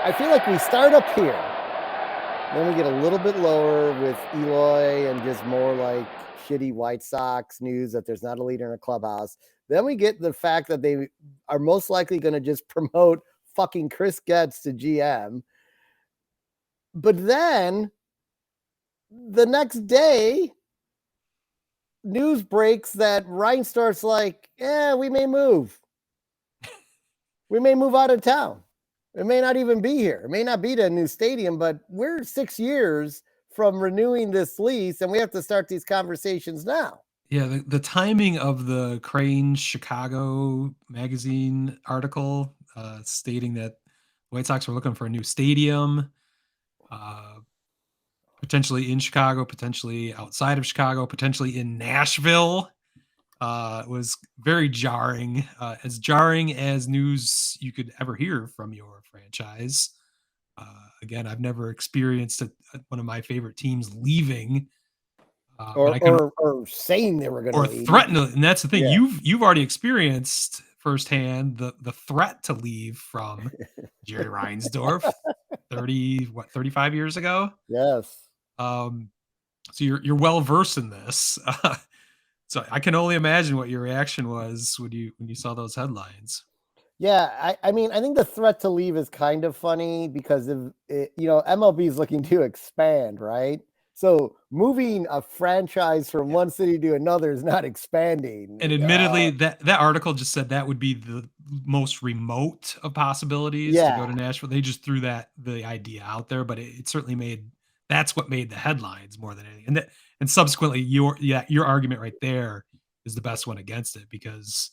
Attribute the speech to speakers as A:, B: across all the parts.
A: I feel like we start up here, then we get a little bit lower with Eloy and just more like shitty White Sox news that there's not a leader in a clubhouse. Then we get the fact that they are most likely going to just promote fucking Chris Getz to GM. But then the next day, news breaks that Reinstart's like, we may move. We may move out of town. It may not even be here. It may not be to a new stadium, but we're 6 years from renewing this lease, and we have to start these conversations now.
B: Yeah, the timing of the Crain's Chicago magazine article stating that White Sox were looking for a new stadium, potentially in Chicago, potentially outside of Chicago, potentially in Nashville, was very jarring. As jarring as news you could ever hear from your franchise. Again, I've never experienced one of my favorite teams leaving.
A: Or saying they were going to leave.
B: Or threaten to, and that's the thing. Yeah. You've already experienced firsthand the threat to leave from Jerry Reinsdorf 35 years ago.
A: Yes.
B: So you're well versed in this. So I can only imagine what your reaction was when you saw those headlines.
A: Yeah, I mean, I think the threat to leave is kind of funny because of MLB is looking to expand, right? So moving a franchise from one city to another is not expanding.
B: And admittedly, that article just said that would be the most remote of possibilities to go to Nashville. They just threw the idea out there, but it certainly that's what made the headlines more than anything. And subsequently, your argument right there is the best one against it, because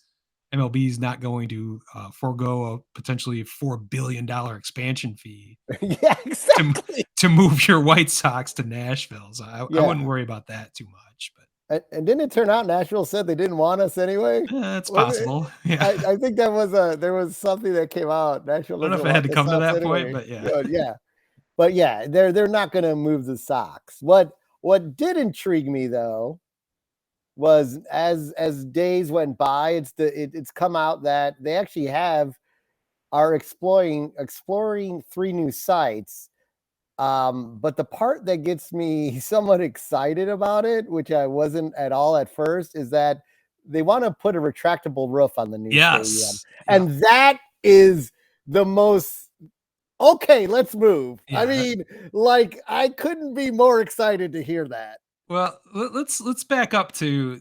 B: MLB is not going to forego a potentially $4 billion expansion fee
A: exactly.
B: to move your White Sox to Nashville. So I wouldn't worry about that too much. But
A: and didn't it turn out Nashville said they didn't want us anyway?
B: It's possible. Yeah.
A: I think there was something that came out. Nashville.
B: I don't know if it had to come to that point, but
A: yeah. But yeah, they're not going to move the Sox. What did intrigue me though was as days went by, it's come out that they actually are exploring 3 new sites. But the part that gets me somewhat excited about it, which I wasn't at all at first, is that they want to put a retractable roof on the new stadium. And that is the most okay, let's move. Yeah. I mean, like, I couldn't be more excited to hear that.
B: Well, let's back up to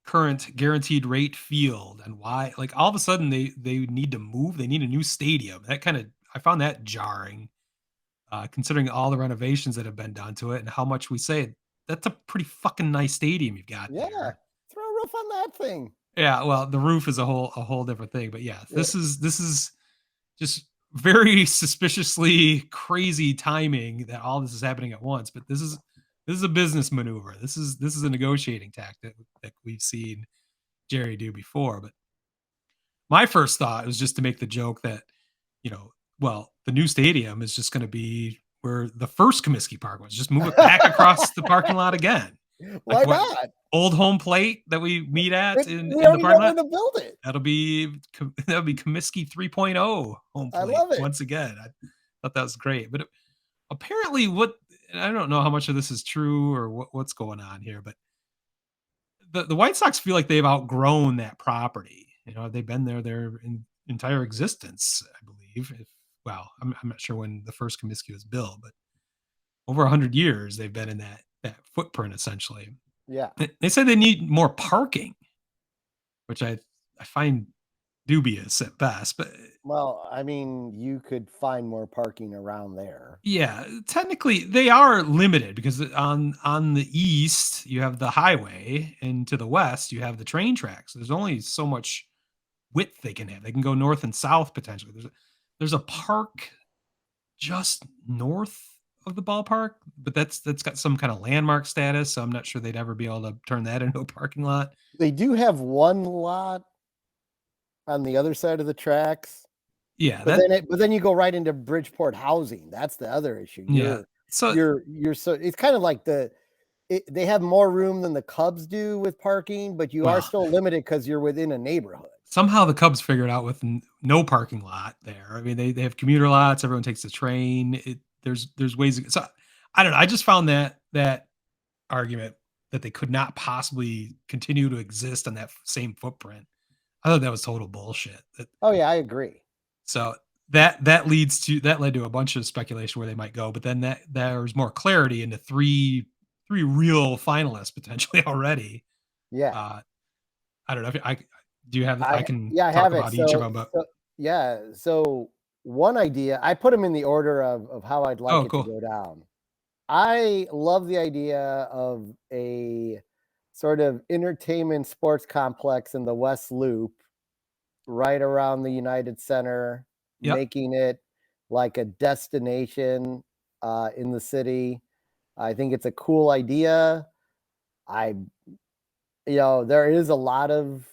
B: current guaranteed rate field and why, like, all of a sudden they need to move. They need a new stadium. I found that jarring, considering all the renovations that have been done to it and how much we say that's a pretty fucking nice stadium you've got there.
A: Throw a roof on that thing.
B: Yeah, well, the roof is a whole different thing, but this is just very suspiciously crazy timing that all this is happening at once. But this is a business maneuver. This is a negotiating tactic that we've seen Jerry do before. But my first thought was just to make the joke that, the new stadium is just going to be where the first Comiskey Park was. Just move it back across the parking lot again.
A: Why not?
B: Old home plate that we meet at in the parking lot.
A: To build it.
B: That'll be Comiskey 3.0 home plate. I love it. Once again, I thought that was great. But apparently, I don't know how much of this is true or what's going on here, but the White Sox feel like they've outgrown that property. They've been there their entire existence, I believe. I'm not sure when the first Comiskey was built, but over 100 years they've been in that footprint essentially.
A: Yeah.
B: They said they need more parking, which I find dubious at best. But
A: well, I mean, you could find more parking around there.
B: Yeah, technically they are limited because on the east you have the highway, and to the west you have the train tracks. There's only so much width they can have. They can go north and south potentially. There's a park just north of the ballpark, but that's got some kind of landmark status, so I'm not sure they'd ever be able to turn that into a parking lot.
A: They do have one lot on the other side of the tracks.
B: Yeah,
A: but then you go right into Bridgeport housing. That's the other issue. You're it's kind of like they have more room than the Cubs do with parking, but you are still limited because you're within a neighborhood.
B: somehow the Cubs figured out with no parking lot there. I mean, they have commuter lots. Everyone takes the train. There's ways. So I don't know. I just found that argument that they could not possibly continue to exist on that same footprint. I thought that was total bullshit.
A: Oh yeah, I agree.
B: So that led to a bunch of speculation where they might go, but then there's more clarity into three real finalists potentially already.
A: Yeah.
B: I don't know if I do you have I can
A: I
B: talk
A: have it.
B: about each of them, but
A: Yeah. So one idea, I put them in the order of how I'd like
B: oh,
A: it to
B: cool.
A: go down. I love the idea of a sort of entertainment sports complex in the West Loop, right around the United Center,
B: Yep.
A: making it like a destination in the city. I think it's a cool idea. I, there is a lot of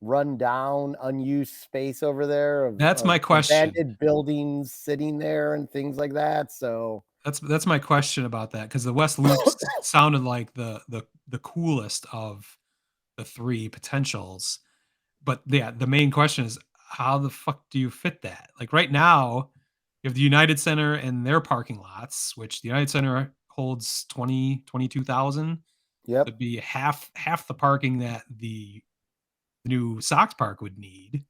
A: run down, unused space over there
B: That's
A: of
B: my question.
A: abandoned buildings sitting there and things like that. So
B: That's my question about that because the West Loops sounded like the coolest of the three potentials. But yeah, the main question is how the fuck do you fit that? Like right now, you have the United Center and their parking lots, which the United Center holds 22,000.
A: yep.
B: It'd be half the parking that the new Sox Park would need.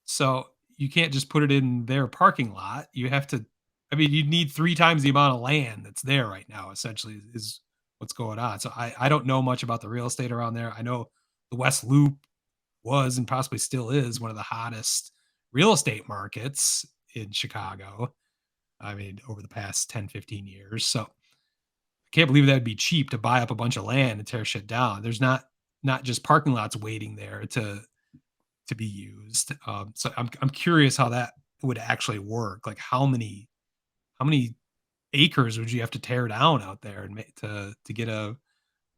B: So you can't just put it in their parking lot. You have to, I mean, you'd need 3 times the amount of land that's there right now, essentially, is what's going on. So I don't know much about the real estate around there. I know the West Loop was and possibly still is one of the hottest real estate markets in Chicago. I mean, over the past 10, 15 years. So I can't believe that'd be cheap to buy up a bunch of land and tear shit down. There's not just parking lots waiting there to be used. So I'm curious how that would actually work. Like how many acres would you have to tear down out there and to get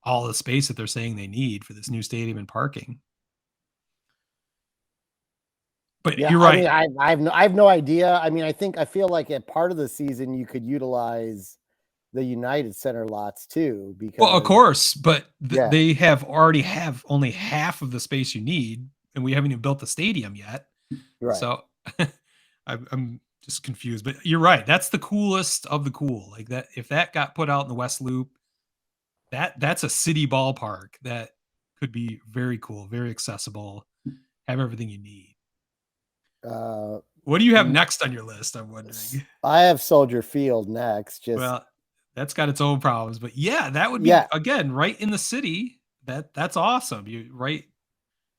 B: all the space that they're saying they need for this new stadium and parking? But
A: Yeah,
B: you're
A: I mean,
B: right.
A: I have no idea. I mean, I feel like at part of the season you could utilize the United Center lots too,
B: Well, of
A: because
B: course, but
A: yeah,
B: they already have only half of the space you need, and we haven't even built the stadium yet.
A: right.
B: So I'm just confused. But you're right. That's the coolest of the cool. Like that, if that got put out in the West Loop, that's a city ballpark that could be very cool, very accessible, have everything you need.
A: Uh,
B: What do you have
A: n-
B: next on your list? I'm wondering.
A: I have Soldier Field next. Just
B: Well, that's got its own problems, but yeah, that would be
A: yeah,
B: again right in the city. That's awesome. You right.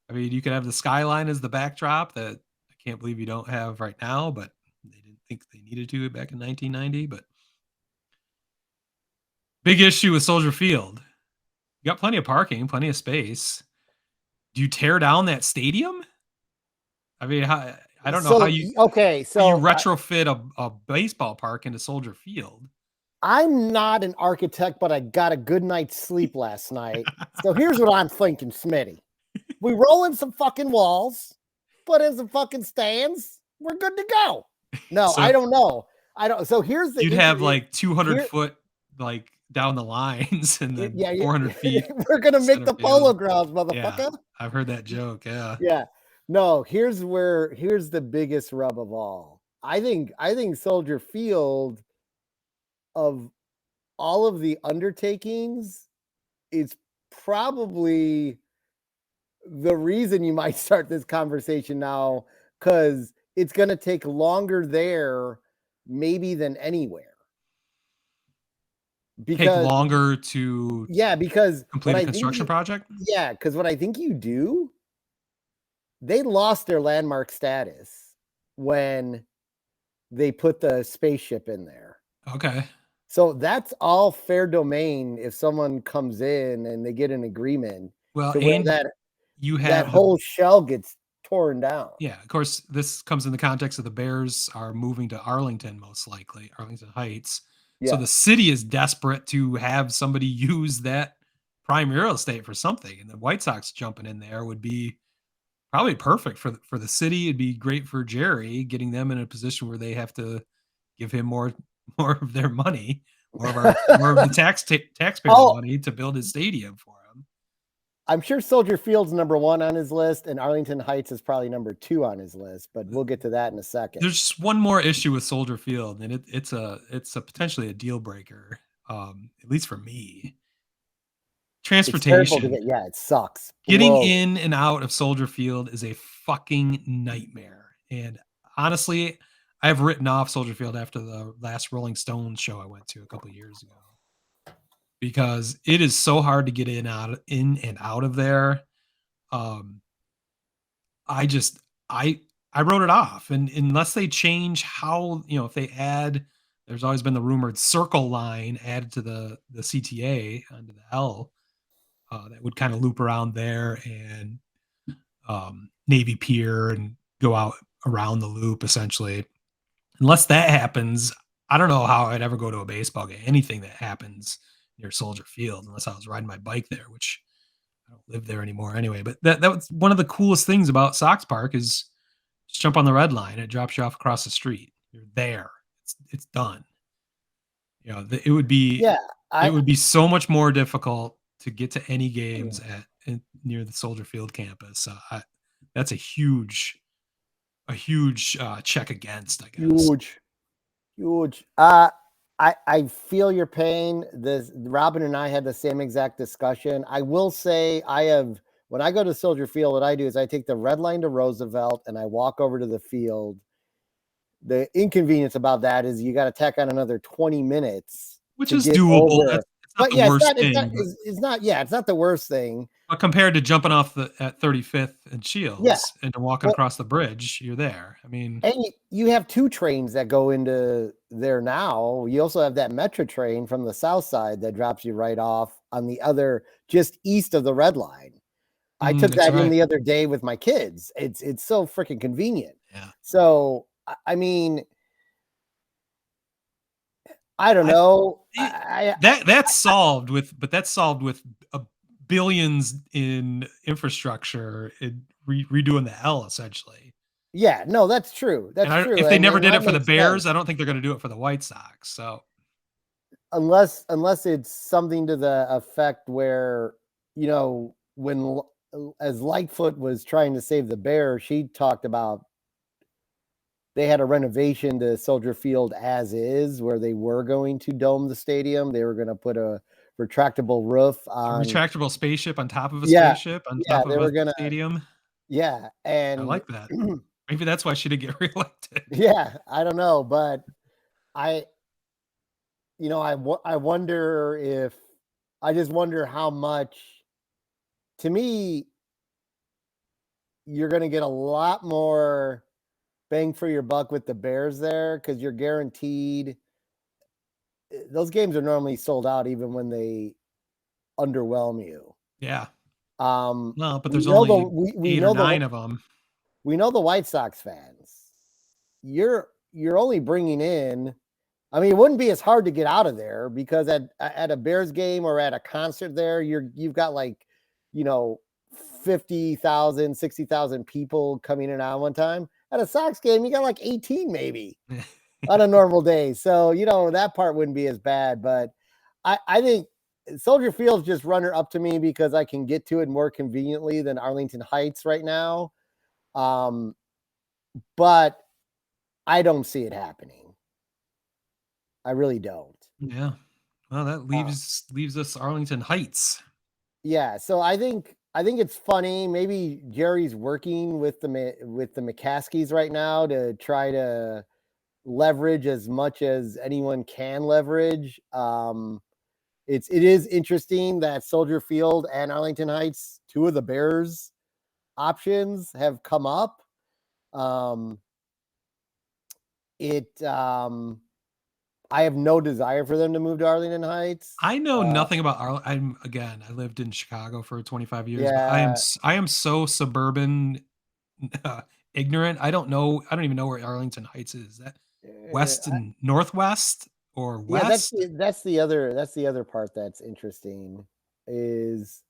B: I mean, you could have the skyline as the backdrop that I can't believe you don't have right now, but they didn't think they needed to back in 1990. But big issue with Soldier Field. You got plenty of parking, plenty of space. Do you tear down that stadium? I mean, I don't know
A: so okay,
B: how you
A: so
B: retrofit a baseball park into Soldier Field.
A: I'm not an architect, but I got a good night's sleep last night. So here's what I'm thinking, Smitty. We roll in some fucking walls, put in some fucking stands, we're good to go. No,
B: So
A: I don't know. I don't. So here's the
B: you'd have like 200
A: here.
B: foot like down the lines and then
A: Yeah,
B: 400 feet
A: we're gonna make
B: center
A: the
B: field.
A: polo grounds,
B: Yeah,
A: motherfucker.
B: I've heard that joke. Yeah.
A: Yeah. No, here's the biggest rub of all. I think Soldier Field, of all of the undertakings, is probably the reason you might start this conversation now, because it's going to take longer there maybe than anywhere.
B: Take
A: Because
B: longer to
A: yeah, because what
B: complete a
A: I think
B: construction
A: you
B: project?
A: yeah, because what I think you do, they lost their landmark status when they put the spaceship in there.
B: Okay.
A: So that's all fair domain if someone comes in and they get an agreement
B: Well,
A: to where
B: and you
A: that
B: have the
A: whole shell gets torn down.
B: yeah, of course, this comes in the context of the Bears are moving to Arlington, most likely, Arlington Heights. So
A: Yeah.
B: the city is desperate to have somebody use that prime real estate for something, and the White Sox jumping in there would be probably perfect for the city. It'd be great for Jerry, getting them in a position where they have to give him more of their money, more of the taxpayer
A: Oh,
B: money to build his stadium for him.
A: I'm sure Soldier Field's #1 on his list, and Arlington Heights is probably #2 on his list, but we'll get to that in a second.
B: There's just one more issue with Soldier Field, and it's a potentially a deal breaker, at least for me.
A: It's terrible to
B: Transportation.
A: get. Yeah, it sucks.
B: Getting
A: Blows.
B: in and out of Soldier Field is a fucking nightmare. And honestly, I've written off Soldier Field after the last Rolling Stones show I went to a couple years ago because it is so hard to get in and out of there. Um, I just I wrote it off, and unless they change how, if they add, there's always been the rumored circle line added to the CTA onto the L, that would kind of loop around there and Navy Pier and go out around the loop essentially. Unless that happens, I don't know how I'd ever go to a baseball game. Anything that happens near Soldier Field, unless I was riding my bike there, which I don't live there anymore anyway. But that was one of the coolest things about Sox Park is just jump on the red line. It drops you off across the street. You're there. It's done. It would be
A: Yeah,
B: it would be so much more difficult to get to any games near the Soldier Field campus. That's a huge check against, I guess.
A: Huge. I feel your pain. Robin and I had the same exact discussion. I will say when I go to Soldier Field, what I do is I take the red line to Roosevelt and I walk over to the field. The inconvenience about that is you got to tack on another 20 minutes,
B: which is doable. It's not
A: but
B: the worst
A: it's
B: thing.
A: It's not the worst thing.
B: But compared to jumping off at 35th and Shields and walking across the bridge, you're there. I mean,
A: and you have 2 trains that go into there now. You also have that Metro train from the south side that drops you right off on the other, just east of the red line. I took that in the other day with my kids. It's so freaking convenient.
B: Yeah.
A: So, I mean, I don't know.
B: That's solved with billions in infrastructure and redoing the L essentially.
A: Yeah, no, that's true. That's true.
B: If they never did it for the Bears, I don't think they're going to do it for the White Sox. So
A: unless it's something to the effect where, when as Lightfoot was trying to save the Bears, she talked about they had a renovation to Soldier Field as is, where they were going to dome the stadium. They were going to put a retractable roof on
B: a retractable spaceship on top of a spaceship on top of a stadium.
A: Yeah, and
B: I like that. Maybe that's why she didn't get reelected.
A: Yeah, I don't know, but I wonder I just wonder how much. To me, you're going to get a lot more bang for your buck with the Bears there because you're guaranteed. Those games are normally sold out even when they underwhelm you.
B: Yeah.
A: No,
B: but there's only 8 or 9 of them.
A: We know the White Sox fans. You're only bringing in. I mean, it wouldn't be as hard to get out of there because at a Bears game or at a concert there, you've got 50,000, 60,000 people coming in and out one time. At a Sox game, you got 18 maybe on a normal day. So, that part wouldn't be as bad. But I think Soldier Field's just runner up to me because I can get to it more conveniently than Arlington Heights right now. But I don't see it happening. I really don't.
B: Yeah. Well, that leaves us Arlington Heights.
A: Yeah. So I think it's funny. Maybe Jerry's working with the McCaskies right now to try to leverage as much as anyone can leverage. It is interesting that Soldier Field and Arlington Heights, 2 of the Bears options, have come up. I have no desire for them to move to Arlington Heights.
B: I know nothing about I lived in Chicago for 25 years.
A: Yeah.
B: But I am so suburban ignorant. I don't even know where Arlington Heights is. That west and northwest or west?
A: Yeah, that's the other part that's interesting is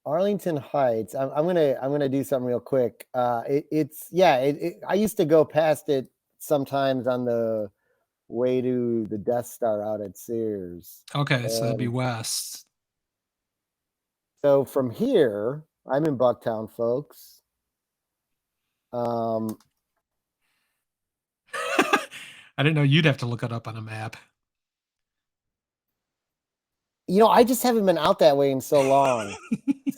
A: Arlington Heights. I'm gonna do something real quick. I used to go past it sometimes on the way to the Death Star out at Sears.
B: Okay, so that'd be west.
A: So from here, I'm in Bucktown, folks.
B: I didn't know you'd have to look it up on a map.
A: I just haven't been out that way in so long.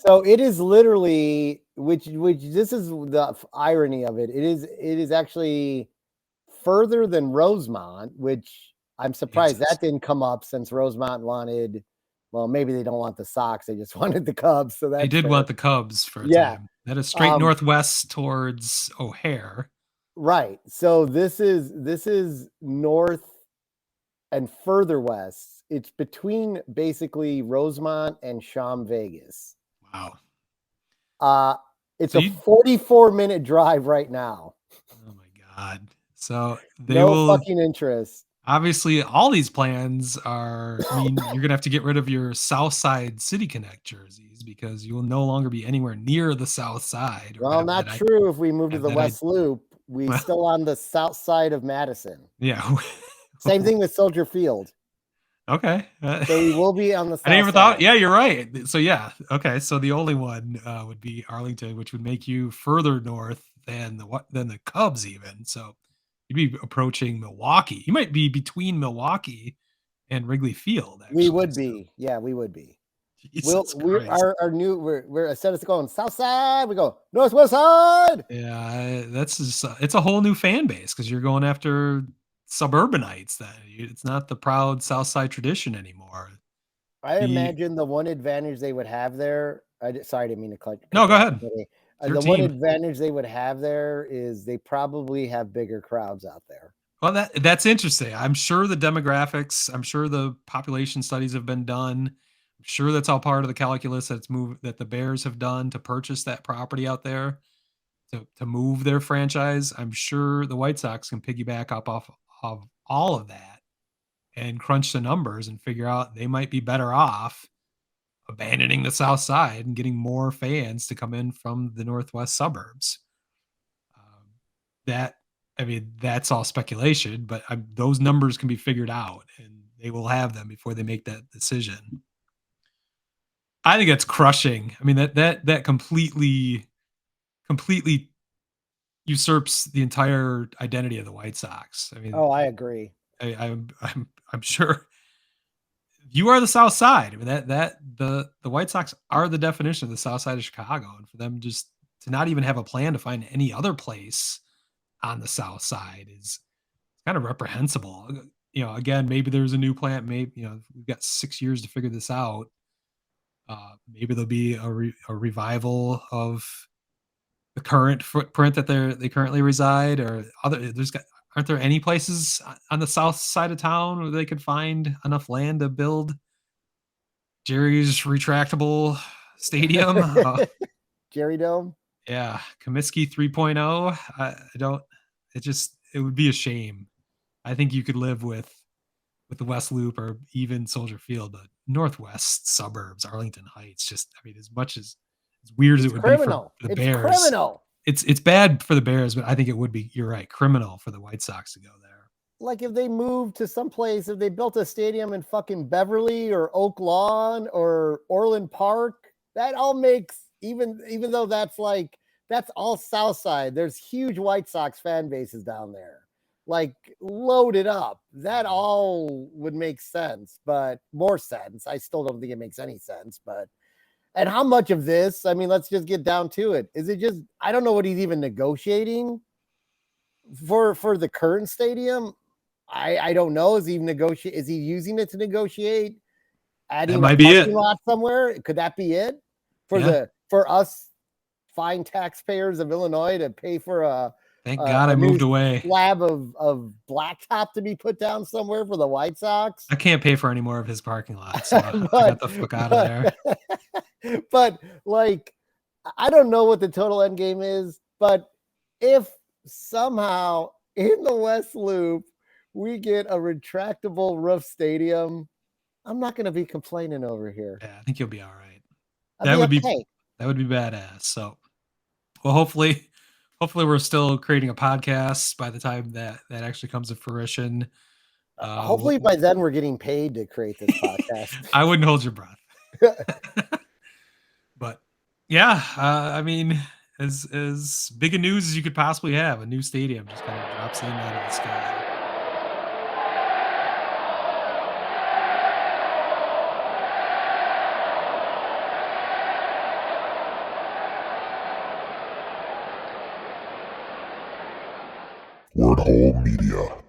A: So it is literally, which this is the irony of it. It is actually further than Rosemont, which I'm surprised
B: Jesus.
A: that didn't come up since Rosemont wanted. Well, maybe they don't want the Sox; they just wanted the Cubs. So
B: They
A: that's
B: did
A: fair.
B: want the Cubs for a
A: Yeah.
B: time. That is straight northwest towards O'Hare.
A: Right. So this is north and further west. It's between basically Rosemont and Sham Vegas.
B: Wow.
A: It's
B: So
A: a 44-minute drive right now.
B: Oh my God. So they
A: No
B: will
A: fucking interest.
B: obviously all these plans mean you're gonna have to get rid of your South Side City Connect jerseys because you will no longer be anywhere near the South Side. Or
A: Well, not true. If we move to the West Loop, we
B: well,
A: still on the south side of Madison.
B: Yeah.
A: Same thing with Soldier Field.
B: Okay.
A: So we will be on the south
B: I never
A: side.
B: thought. Yeah, you're right. So yeah. Okay. So the only one would be Arlington, which would make you further north than the Cubs even. So you'd be approaching Milwaukee. You might be between Milwaukee and Wrigley Field. Actually,
A: we would be. Yeah, we would be.
B: We're
A: instead of going south side, we go northwest side.
B: Yeah, that's just, it's a whole new fan base because you're going after suburbanites. Then it's not the proud South Side tradition anymore.
A: I imagine the one advantage they would have there. Sorry, I didn't mean to cut.
B: No, go ahead.
A: The one advantage they would have there is they probably have bigger crowds out there.
B: Well, that's interesting. I'm sure the demographics, I'm sure the population studies have been done. I'm sure that's all part of the calculus that the Bears have done to purchase that property out there to move their franchise. I'm sure the White Sox can piggyback up off of all of that and crunch the numbers and figure out they might be better off abandoning the South Side and getting more fans to come in from the Northwest suburbs. That's all speculation, but those numbers can be figured out and they will have them before they make that decision. I think that's crushing. I mean, that completely usurps the entire identity of the White Sox. I mean,
A: I agree.
B: I'm sure you are the South Side. I mean, the White Sox are the definition of the South Side of Chicago, and for them just to not even have a plan to find any other place on the South Side is kind of reprehensible. Again, maybe there's a new plant. Maybe we've got 6 years to figure this out. Maybe there'll be a revival of the current footprint that they currently reside, or aren't there any places on the south side of town where they could find enough land to build Jerry's retractable stadium?
A: Jerry Dome?
B: Yeah, Comiskey 3.0. It would be a shame. I think you could live with the West Loop or even Soldier Field, but Northwest suburbs, Arlington Heights, as much as weird as it would be for the Bears.
A: Criminal.
B: It's bad for the Bears, but I think it would be, you're right, criminal for the White Sox to go there.
A: Like if they moved to someplace, if they built a stadium in fucking Beverly or Oak Lawn or Orland Park, that all makes, even though that's all South Side, there's huge White Sox fan bases down there. Like loaded up. That all would make sense, but more sense. I still don't think it makes any sense, but and how much of this, I mean, let's just get down to it. Is it just, I don't know what he's even negotiating for the current stadium. I don't know. Is he using it to negotiate adding a parking lot somewhere? Could that be it for us fine taxpayers of Illinois to pay for
B: Thank God I moved away.
A: Slab of blacktop to be put down somewhere for the White Sox.
B: I can't pay for any more of his parking lot, so I got the fuck out of there.
A: But I don't know what the total end game is, but if somehow in the West Loop we get a retractable roof stadium, I'm not going to be complaining over here.
B: Yeah, I think you'll be all right. That would be badass. So, well, hopefully we're still creating a podcast by the time that actually comes to fruition.
A: Hopefully by then we're getting paid to create this podcast.
B: I wouldn't hold your breath. Yeah, I mean, as big a news as you could possibly have, a new stadium just kind of drops in out of the sky.
C: Word Hole Media.